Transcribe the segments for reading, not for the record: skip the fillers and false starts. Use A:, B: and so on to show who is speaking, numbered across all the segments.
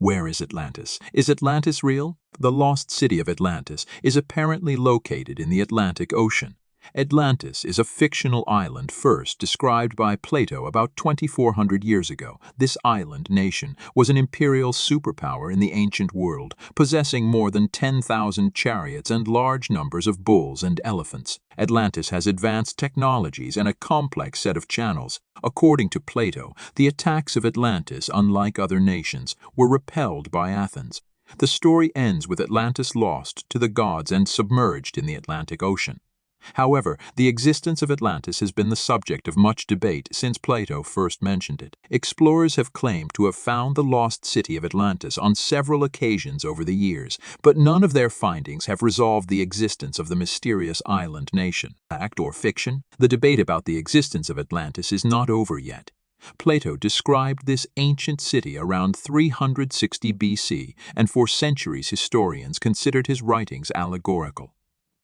A: Where is Atlantis? Is Atlantis real? The lost city of Atlantis is apparently located in the Atlantic Ocean. Atlantis is a fictional island first described by Plato about 2,400 years ago. This island nation was an imperial superpower in the ancient world, possessing more than 10,000 chariots and large numbers of bulls and elephants. Atlantis has advanced technologies and a complex set of channels. According to Plato, the attacks of Atlantis, unlike other nations, were repelled by Athens. The story ends with Atlantis lost to the gods and submerged in the Atlantic Ocean. However, the existence of Atlantis has been the subject of much debate since Plato first mentioned it. Explorers have claimed to have found the lost city of Atlantis on several occasions over the years, but none of their findings have resolved the existence of the mysterious island nation. Fact or fiction? The debate about the existence of Atlantis is not over yet. Plato described this ancient city around 360 BC, and for centuries historians considered his writings allegorical.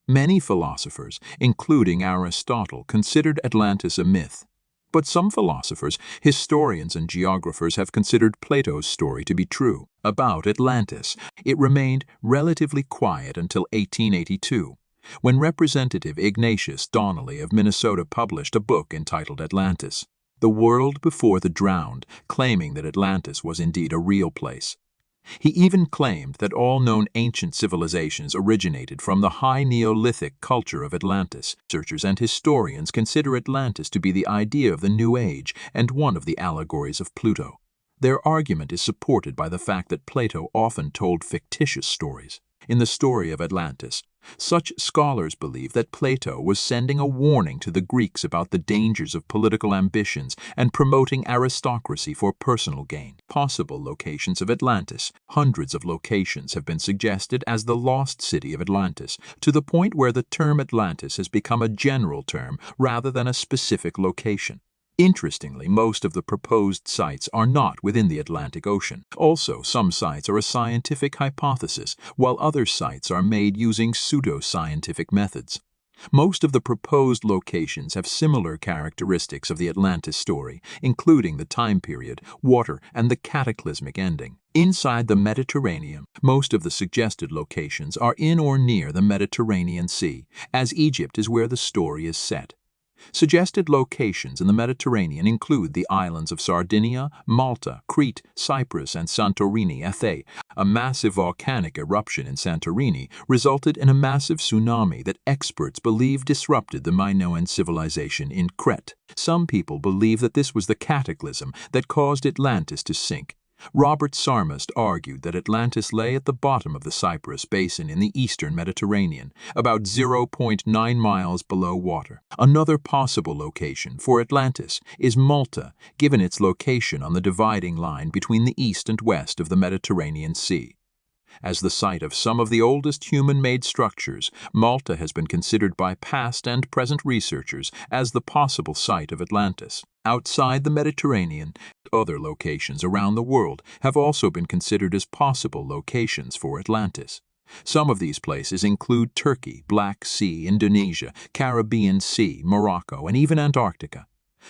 A: Many philosophers, including Aristotle, considered Atlantis a myth. But some philosophers, historians, and geographers have considered Plato's story to be true. About Atlantis, it remained relatively quiet until 1882, when Representative Ignatius Donnelly of Minnesota published a book entitled Atlantis, The World Before the Drowned, claiming that Atlantis was indeed a real place. He even claimed that all known ancient civilizations originated from the high Neolithic culture of Atlantis. Researchers and historians consider Atlantis to be the idea of the New Age and one of the allegories of Pluto. Their argument is supported by the fact that Plato often told fictitious stories. In the story of Atlantis, such scholars believe that Plato was sending a warning to the Greeks about the dangers of political ambitions and promoting aristocracy for personal gain. Possible locations of Atlantis. Hundreds of locations have been suggested as the lost city of Atlantis, to the point where the term Atlantis has become a general term rather than a specific location. Interestingly, most of the proposed sites are not within the Atlantic Ocean. Also, some sites are a scientific hypothesis, while other sites are made using pseudo-scientific methods. Most of the proposed locations have similar characteristics of the Atlantis story, including the time period, water, and the cataclysmic ending. Inside the Mediterranean, most of the suggested locations are in or near the Mediterranean Sea, as Egypt is where the story is set. Suggested locations in the Mediterranean include the islands of Sardinia, Malta, Crete, Cyprus, and Santorini, Ethe. A massive volcanic eruption in Santorini resulted in a massive tsunami that experts believe disrupted the Minoan civilization in Crete. Some people believe that this was the cataclysm that caused Atlantis to sink. Robert Sarmast argued that Atlantis lay at the bottom of the Cyprus Basin in the eastern Mediterranean, about 0.9 miles below water. Another possible location for Atlantis is Malta, given its location on the dividing line between the east and west of the Mediterranean Sea. As the site of some of the oldest human-made structures, Malta has been considered by past and present researchers as the possible site of Atlantis. Outside the Mediterranean, other locations around the world have also been considered as possible locations for Atlantis. Some of these places include Turkey, Black Sea, Indonesia, Caribbean Sea, Morocco, and even Antarctica.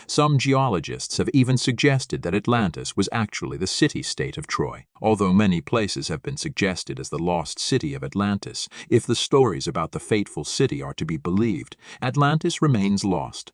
A: Some geologists have even suggested that Atlantis was actually the city-state of Troy. Although many places have been suggested as the lost city of Atlantis, if the stories about the fateful city are to be believed, Atlantis remains lost.